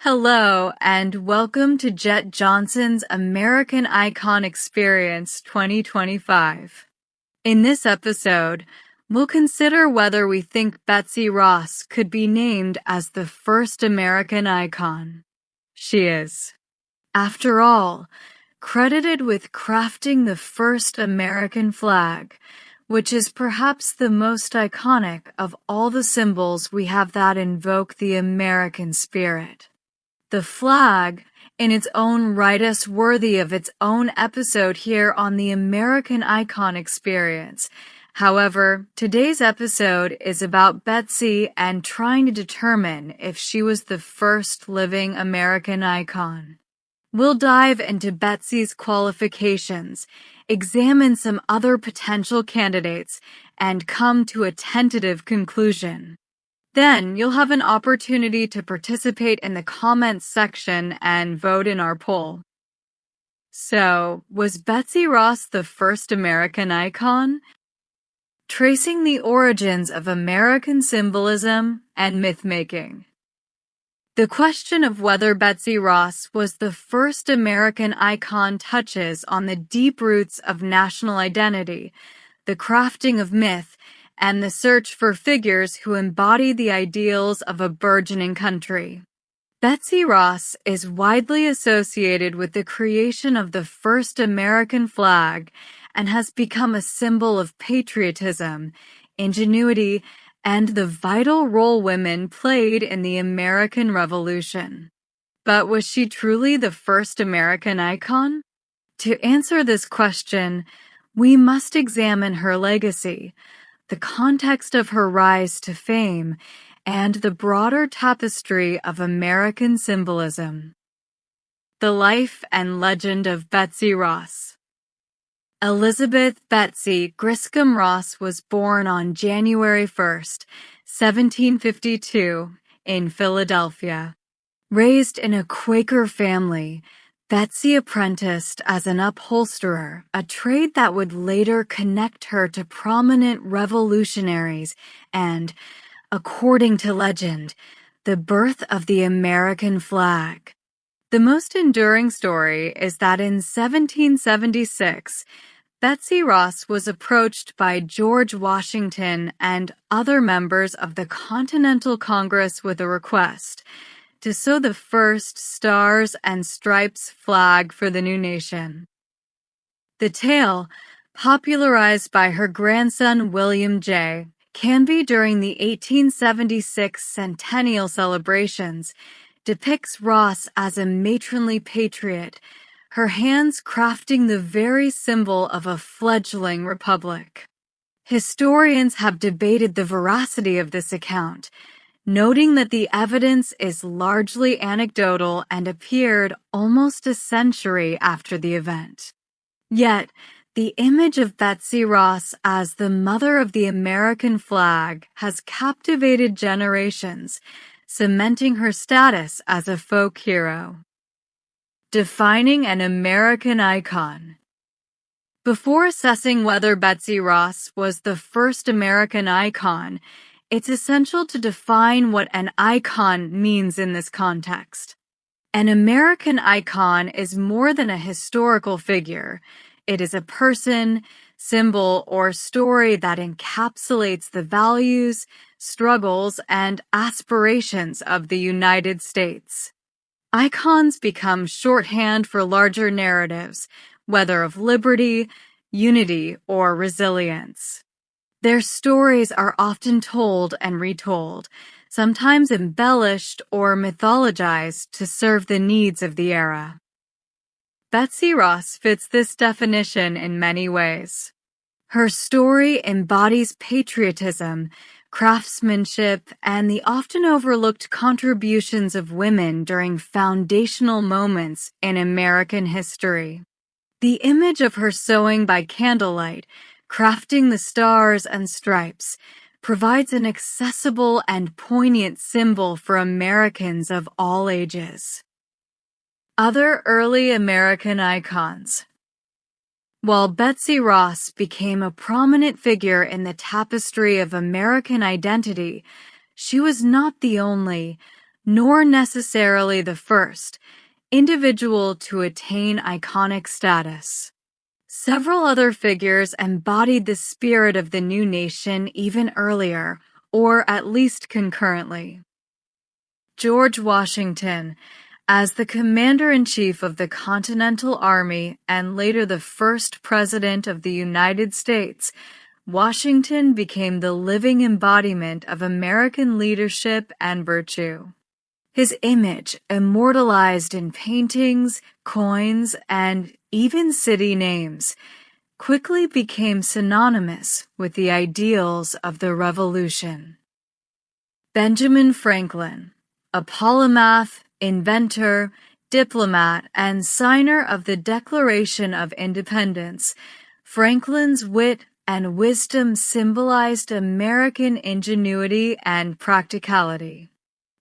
Hello, and welcome to Jett Johnson's American Icon Experience 2025. In this episode, we'll consider whether we think Betsy Ross could be named as the first American icon. She is. After all, credited with crafting the first American flag, which is perhaps the most iconic of all the symbols we have that invoke the American spirit. The flag, in its own right, is worthy of its own episode here on the American Icon Experience. However, today's episode is about Betsy and trying to determine if she was the first living American icon. We'll dive into Betsy's qualifications, examine some other potential candidates, and come to a tentative conclusion. Then you'll have an opportunity to participate in the comments section and vote in our poll. So, was Betsy Ross the first American icon? Tracing the origins of American symbolism and myth-making. The question of whether Betsy Ross was the first American icon touches on the deep roots of national identity, the crafting of myth, and the search for figures who embody the ideals of a burgeoning country. Betsy Ross is widely associated with the creation of the first American flag and has become a symbol of patriotism, ingenuity, and the vital role women played in the American Revolution. But was she truly the first American icon? To answer this question, we must examine her legacy, the context of her rise to fame, and the broader tapestry of American symbolism. The life and legend of Betsy Ross. Elizabeth Betsy Griscom Ross was born on January 1st, 1752, in Philadelphia. Raised in a Quaker family, Betsy apprenticed as an upholsterer, a trade that would later connect her to prominent revolutionaries and, according to legend, the birth of the American flag. The most enduring story is that in 1776, Betsy Ross was approached by George Washington and other members of the Continental Congress with a request to sew the first Stars and Stripes flag for the new nation. The tale, popularized by her grandson William J. Canby during the 1876 centennial celebrations, depicts Ross as a matronly patriot, her hands crafting the very symbol of a fledgling republic. Historians have debated the veracity of this account, noting that the evidence is largely anecdotal and appeared almost a century after the event. Yet, the image of Betsy Ross as the mother of the American flag has captivated generations, cementing her status as a folk hero. Defining an American icon. Before assessing whether Betsy Ross was the first American icon, it's essential to define what an icon means in this context. An American icon is more than a historical figure. It is a person, symbol, or story that encapsulates the values, struggles, and aspirations of the United States. Icons become shorthand for larger narratives, whether of liberty, unity, or resilience. Their stories are often told and retold, sometimes embellished or mythologized to serve the needs of the era. Betsy Ross fits this definition in many ways. Her story embodies patriotism, craftsmanship, and the often overlooked contributions of women during foundational moments in American history. The image of her sewing by candlelight, crafting the Stars and Stripes, provides an accessible and poignant symbol for Americans of all ages. Other early American icons. While Betsy Ross became a prominent figure in the tapestry of American identity, she was not the only, nor necessarily the first individual to attain iconic status. Several other figures embodied the spirit of the new nation even earlier, or at least concurrently. George Washington, as the commander-in-chief of the Continental Army and later the first president of the United States, Washington became the living embodiment of American leadership and virtue. His image, immortalized in paintings, coins, and even city names, quickly became synonymous with the ideals of the Revolution. Benjamin Franklin, a polymath, inventor, diplomat, and signer of the Declaration of Independence, Franklin's wit and wisdom symbolized American ingenuity and practicality.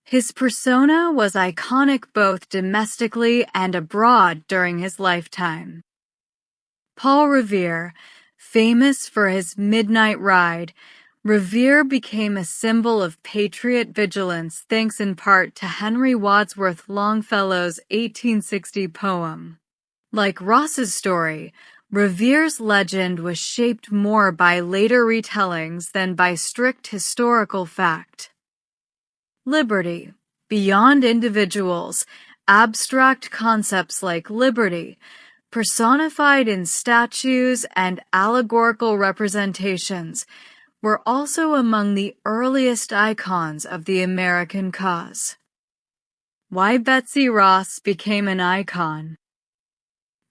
His persona was iconic both domestically and abroad during his lifetime. Paul Revere, famous for his midnight ride, Revere became a symbol of patriot vigilance thanks in part to Henry Wadsworth Longfellow's 1860 poem. Like Ross's story, Revere's legend was shaped more by later retellings than by strict historical fact. Liberty. Beyond individuals, abstract concepts like liberty, personified in statues and allegorical representations, were also among the earliest icons of the American cause. Why Betsy Ross became an icon.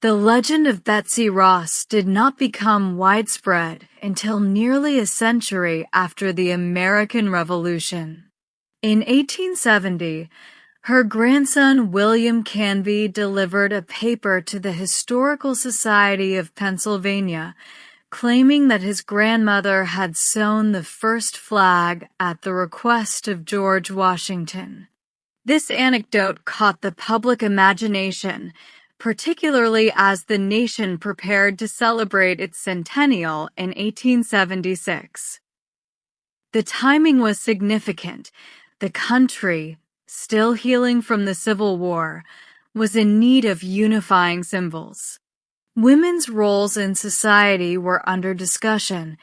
The legend of Betsy Ross did not become widespread until nearly a century after the American Revolution. In 1870, her grandson William Canby delivered a paper to the Historical Society of Pennsylvania claiming that his grandmother had sewn the first flag at the request of George Washington. This anecdote caught the public imagination, particularly as the nation prepared to celebrate its centennial in 1876. The timing was significant. The country, still healing from the Civil War, was in need of unifying symbols. Women's roles in society were under discussion,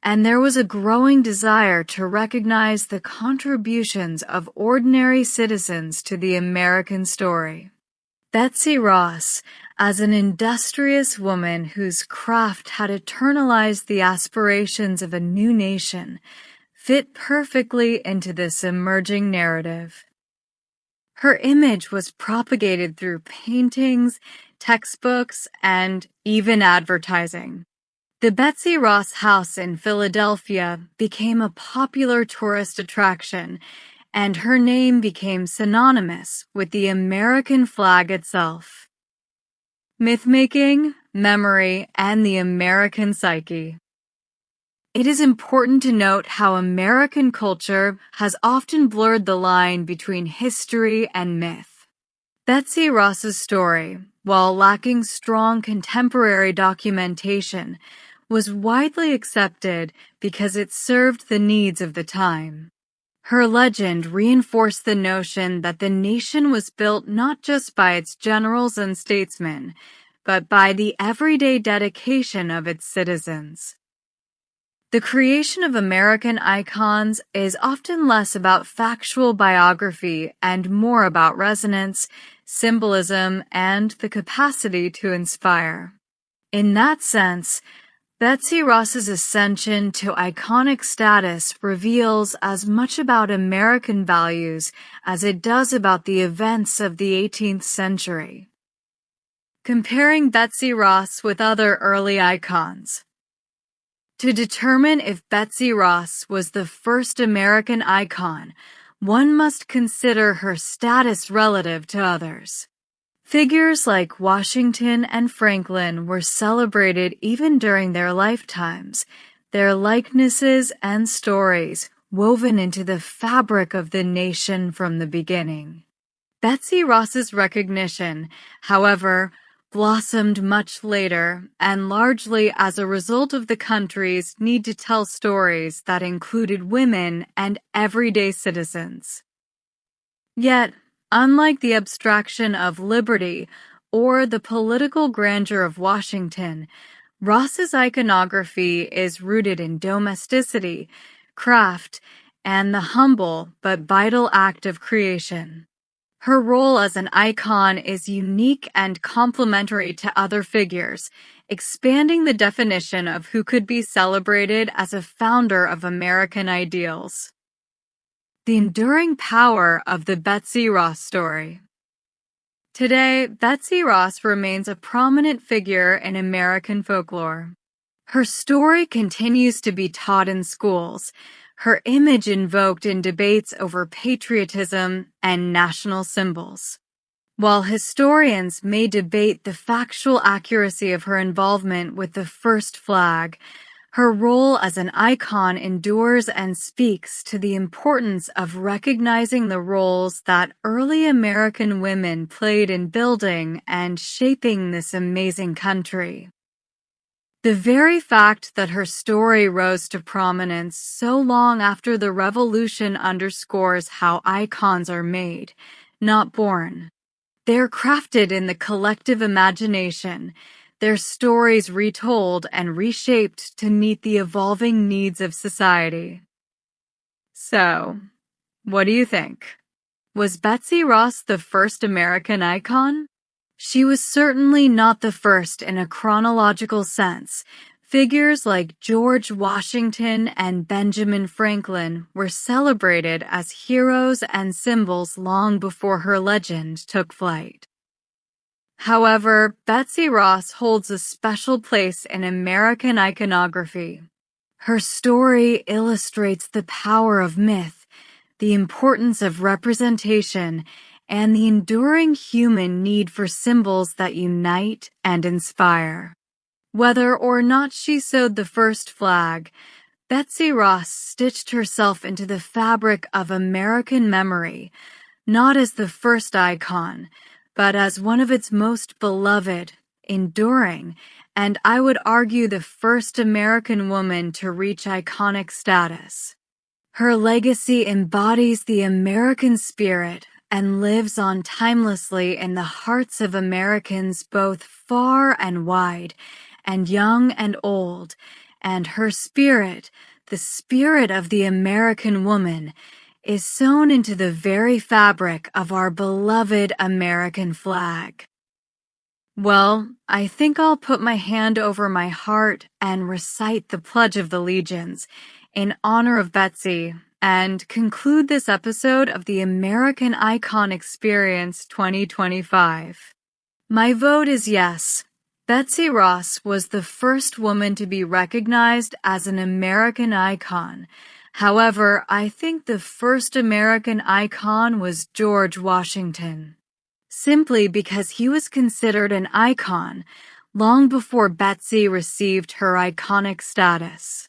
and there was a growing desire to recognize the contributions of ordinary citizens to the American story. Betsy Ross, as an industrious woman whose craft had eternalized the aspirations of a new nation, fit perfectly into this emerging narrative. Her image was propagated through paintings, textbooks, and even advertising. The Betsy Ross House in Philadelphia became a popular tourist attraction, and her name became synonymous with the American flag itself. Myth-making, memory, and the American psyche. It is important to note how American culture has often blurred the line between history and myth. Betsy Ross's story, while lacking strong contemporary documentation, was widely accepted because it served the needs of the time. Her legend reinforced the notion that the nation was built not just by its generals and statesmen, but by the everyday dedication of its citizens. The creation of American icons is often less about factual biography and more about resonance, symbolism, and the capacity to inspire. In that sense, Betsy Ross's ascension to iconic status reveals as much about American values as it does about the events of the 18th century. Comparing Betsy Ross with other early icons. To determine if Betsy Ross was the first American icon, one must consider her status relative to others. Figures like Washington and Franklin were celebrated even during their lifetimes, their likenesses and stories woven into the fabric of the nation from the beginning. Betsy Ross's recognition, however, blossomed much later and largely as a result of the country's need to tell stories that included women and everyday citizens. Yet, unlike the abstraction of liberty or the political grandeur of Washington, Ross's iconography is rooted in domesticity, craft, and the humble but vital act of creation. Her role as an icon is unique and complementary to other figures, expanding the definition of who could be celebrated as a founder of American ideals. The enduring power of the Betsy Ross story. Today, Betsy Ross remains a prominent figure in American folklore. Her story continues to be taught in schools, her image invoked in debates over patriotism and national symbols. While historians may debate the factual accuracy of her involvement with the first flag, her role as an icon endures and speaks to the importance of recognizing the roles that early American women played in building and shaping this amazing country. The very fact that her story rose to prominence so long after the Revolution underscores how icons are made, not born. They're crafted in the collective imagination, their stories retold and reshaped to meet the evolving needs of society. So, what do you think? Was Betsy Ross the first American icon? She was certainly not the first in a chronological sense. Figures like George Washington and Benjamin Franklin were celebrated as heroes and symbols long before her legend took flight. However, Betsy Ross holds a special place in American iconography. Her story illustrates the power of myth, the importance of representation, and the enduring human need for symbols that unite and inspire. Whether or not she sewed the first flag, Betsy Ross stitched herself into the fabric of American memory, not as the first icon, but as one of its most beloved, enduring, and I would argue the first American woman to reach iconic status. Her legacy embodies the American spirit and lives on timelessly in the hearts of Americans both far and wide, and young and old, and her spirit, the spirit of the American woman, is sewn into the very fabric of our beloved American flag. Well, I think I'll put my hand over my heart and recite the Pledge of Allegiance in honor of Betsy and conclude this episode of the American Icon Experience 2025. My vote is yes. Betsy Ross was the first woman to be recognized as an American icon. However, I think the first American icon was George Washington, simply because he was considered an icon long before Betsy received her iconic status.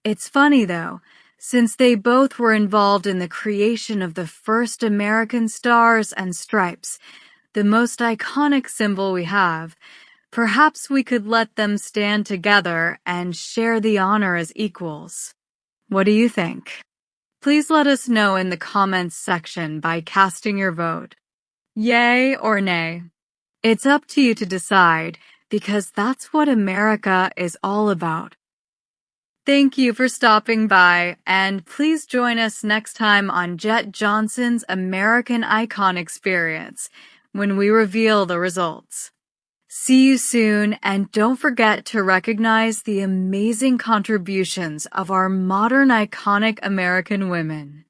It's funny, though, since they both were involved in the creation of the first American stars and stripes, the most iconic symbol we have, perhaps we could let them stand together and share the honor as equals. What do you think? Please let us know in the comments section by casting your vote. Yay or nay? It's up to you to decide, because that's what America is all about. Thank you for stopping by, and please join us next time on Jett Johnson's American Icon Experience when we reveal the results. See you soon, and don't forget to recognize the amazing contributions of our modern iconic American women.